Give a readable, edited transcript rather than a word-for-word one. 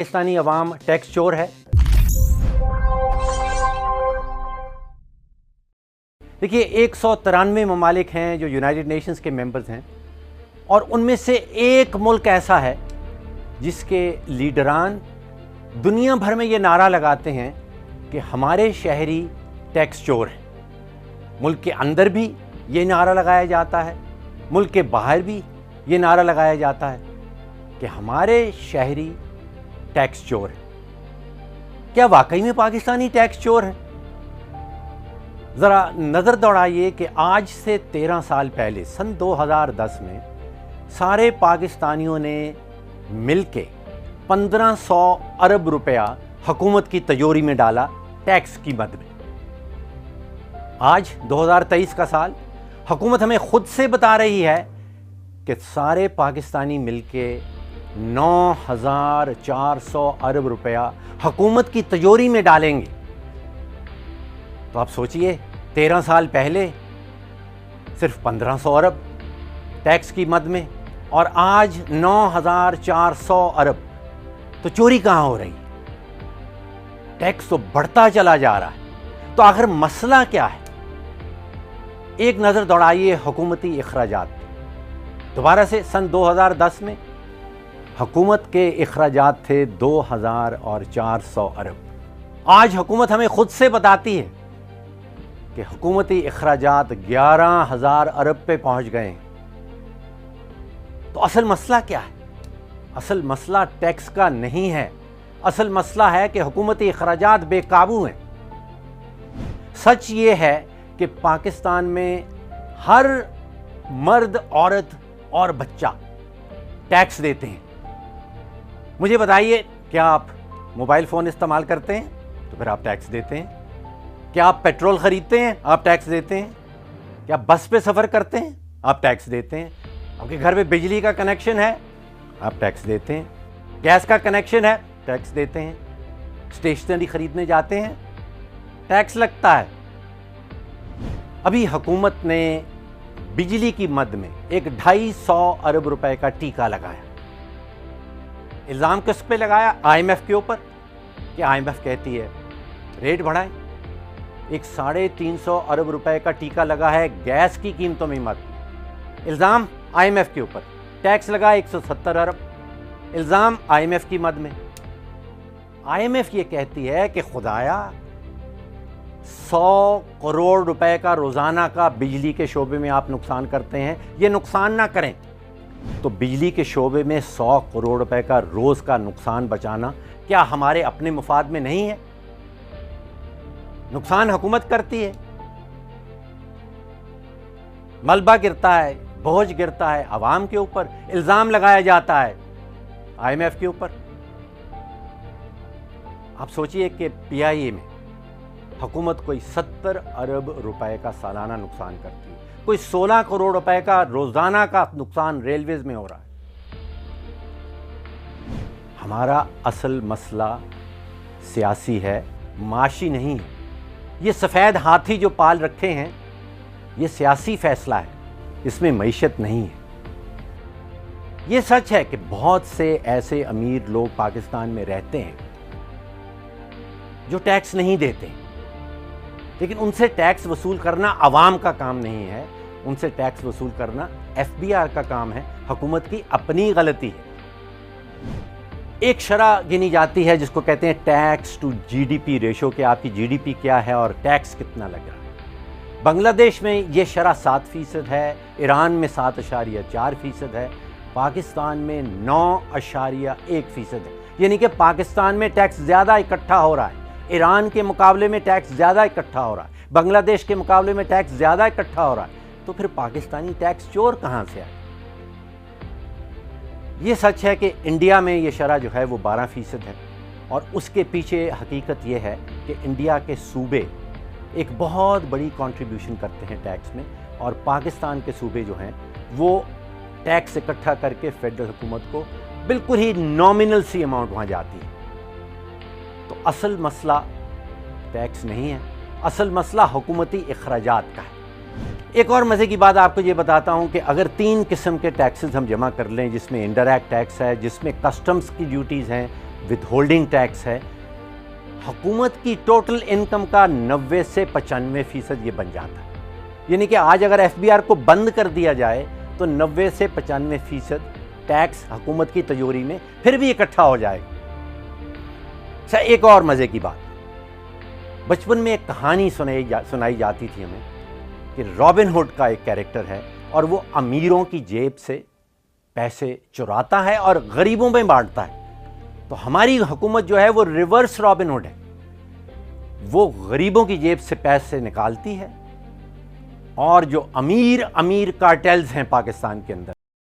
पाकिस्तानी अवाम tax चोर है। देखिए 193 ममालिक हैं जो यूनाइटेड नेशंस के मेंबर्स हैं और उनमें से एक मुल्क ऐसा है जिसके लीडरान दुनिया भर में ये नारा लगाते हैं कि हमारे शहरी टैक्स चोर हैं। मुल्क के अंदर भी ये नारा लगाया जाता है, मुल्क के बाहर भी ये नारा लगाया जाता है कि हमारे शहरी टैक्स चोर हैं। क्या वाकई में पाकिस्तानी टैक्स चोर हैं? ज़रा नज़र दौड़ाइए कि आज से 13 साल पहले सन 2010 में सारे पाकिस्तानियों ने मिलके 1500 अरब रुपया हुकूमत की तिजोरी में डाला टैक्स की मद में। आज 2023 का साल, हुकूमत हमें खुद से बता रही है कि सारे पाकिस्तानी मिलके 9400 अरब रुपया हुकूमत की तिजोरी में डालेंगे। तो आप सोचिए 13 साल पहले सिर्फ 1500 अरब टैक्स की मद में और आज 9400 अरब। तो चोरी कहाँ हो रही? टैक्स तो बढ़ता चला जा रहा है। तो आखिर मसला क्या है? एक नज़र दौड़ाइए हुकूमती इखराजात। दोबारा से सन 2010 में हुकूमत के इखराजात थे 2400 अरब। आज हुकूमत हमें खुद से बताती है कि हुकूमती इखराजात 11000 अरब पे पहुंच गए हैं। तो असल मसला क्या है? असल मसला टैक्स का नहीं है। असल मसला है कि हुकूमती इखराजात बेकाबू हैं। सच ये है कि पाकिस्तान में हर मर्द, औरत और बच्चा टैक्स देते हैं। मुझे बताइए, क्या आप मोबाइल फ़ोन इस्तेमाल करते हैं? तो फिर आप टैक्स देते हैं। क्या आप पेट्रोल ख़रीदते हैं? आप टैक्स देते हैं। क्या आप बस पे सफ़र करते हैं? आप टैक्स देते हैं। आपके घर में बिजली का कनेक्शन है? आप टैक्स देते हैं। गैस का कनेक्शन है? टैक्स देते हैं। स्टेशनरी ख़रीदने जाते हैं? टैक्स लगता है। अभी हुकूमत ने बिजली की मद में एक 250 अरब रुपए का टीका लगाया। इल्ज़ाम किस पे लगाया? IMF के ऊपर कि IMF कहती है रेट बढ़ाएं। एक 350 अरब रुपए का टीका लगा है गैस की कीमतों में मद। इल्ज़ाम IMF के ऊपर। टैक्स लगा 170 अरब। इल्ज़ाम IMF की मद में। IMF ये कहती है कि खुदाया 100 करोड़ रुपए का रोज़ाना का बिजली के शोबे में आप नुकसान करते हैं, ये नुकसान ना करें। तो बिजली के शोबे में 100 करोड़ रुपए का रोज़ का नुकसान बचाना क्या हमारे अपने मुफाद में नहीं है? नुकसान हुकूमत करती है। मलबा गिरता है, बोझ गिरता है अवाम के ऊपर। इल्ज़ाम लगाया जाता है IMF के ऊपर। आप सोचिए कि PIA में हुकूमत कोई 70 अरब रुपए का सालाना नुकसान करती है। कोई 16 करोड़ रुपए का रोज़ाना का नुकसान रेलवेज़ में हो रहा है। हमारा असल मसला सियासी है, माशी नहीं है। ये सफ़ेद हाथी जो पाल रखे हैं, ये सियासी फ़ैसला है, इसमें मईशत नहीं है। ये सच है कि बहुत से ऐसे अमीर लोग पाकिस्तान में रहते हैं जो टैक्स नहीं देते, लेकिन उनसे टैक्स वसूल करना अवाम का काम नहीं है। उनसे टैक्स वसूल करना FBR का काम है। हुकूमत की अपनी गलती है। एक शरह गिनी जाती है जिसको कहते हैं टैक्स टू GDP रेशो, कि आपकी GDP क्या है और टैक्स कितना लग रहा है। बांग्लादेश में ये शरह 7% है, ईरान में 7.4% है, पाकिस्तान में 9.1% है। यानी कि पाकिस्तान में टैक्स ज़्यादा इकट्ठा हो रहा है, ईरान के मुकाबले में टैक्स ज़्यादा इकट्ठा हो रहा है, बांग्लादेश के मुकाबले में टैक्स ज़्यादा इकट्ठा हो रहा है। तो फिर पाकिस्तानी टैक्स चोर कहाँ से आए? ये सच है कि इंडिया में ये शरह जो है वो 12% है और उसके पीछे हकीकत ये है कि इंडिया के सूबे एक बहुत बड़ी कंट्रीब्यूशन करते हैं टैक्स में, और पाकिस्तान के सूबे जो हैं वो टैक्स इकट्ठा करके फेडरल हुकूमत को बिल्कुल ही नॉमिनल सी अमाउंट वहाँ जाती है। तो असल मसला टैक्स नहीं है, असल मसला हुकूमती इखराजात का है। एक और मज़े की बात आपको ये बताता हूँ कि अगर 3 किस्म के टैक्सेस हम जमा कर लें, जिसमें इंडायरेक्ट टैक्स है, जिसमें कस्टम्स की ड्यूटीज़ हैं, ود ہولڈنگ ٹیکس ہے، حکومت کی ٹوٹل انکم کا 90 سے 95% یہ بن جاتا ہے. یعنی کہ آج اگر ایف بی آر کو بند کر دیا جائے تو 90 سے 95% ٹیکس حکومت کی تجوری میں پھر بھی اکٹھا ہو جائے گا. اچھا، ایک اور مزے کی بات، بچپن میں ایک کہانی سنائی جاتی تھی ہمیں کہ رابن ہوڈ کا ایک کیریکٹر ہے اور وہ امیروں کی جیب سے پیسے چراتا ہے اور غریبوں میں بانٹتا ہے. تو ہماری حکومت جو ہے وہ ریورس رابن ہوڈ ہے، وہ غریبوں کی جیب سے پیسے نکالتی ہے، اور جو امیر کارٹیلز ہیں پاکستان کے اندر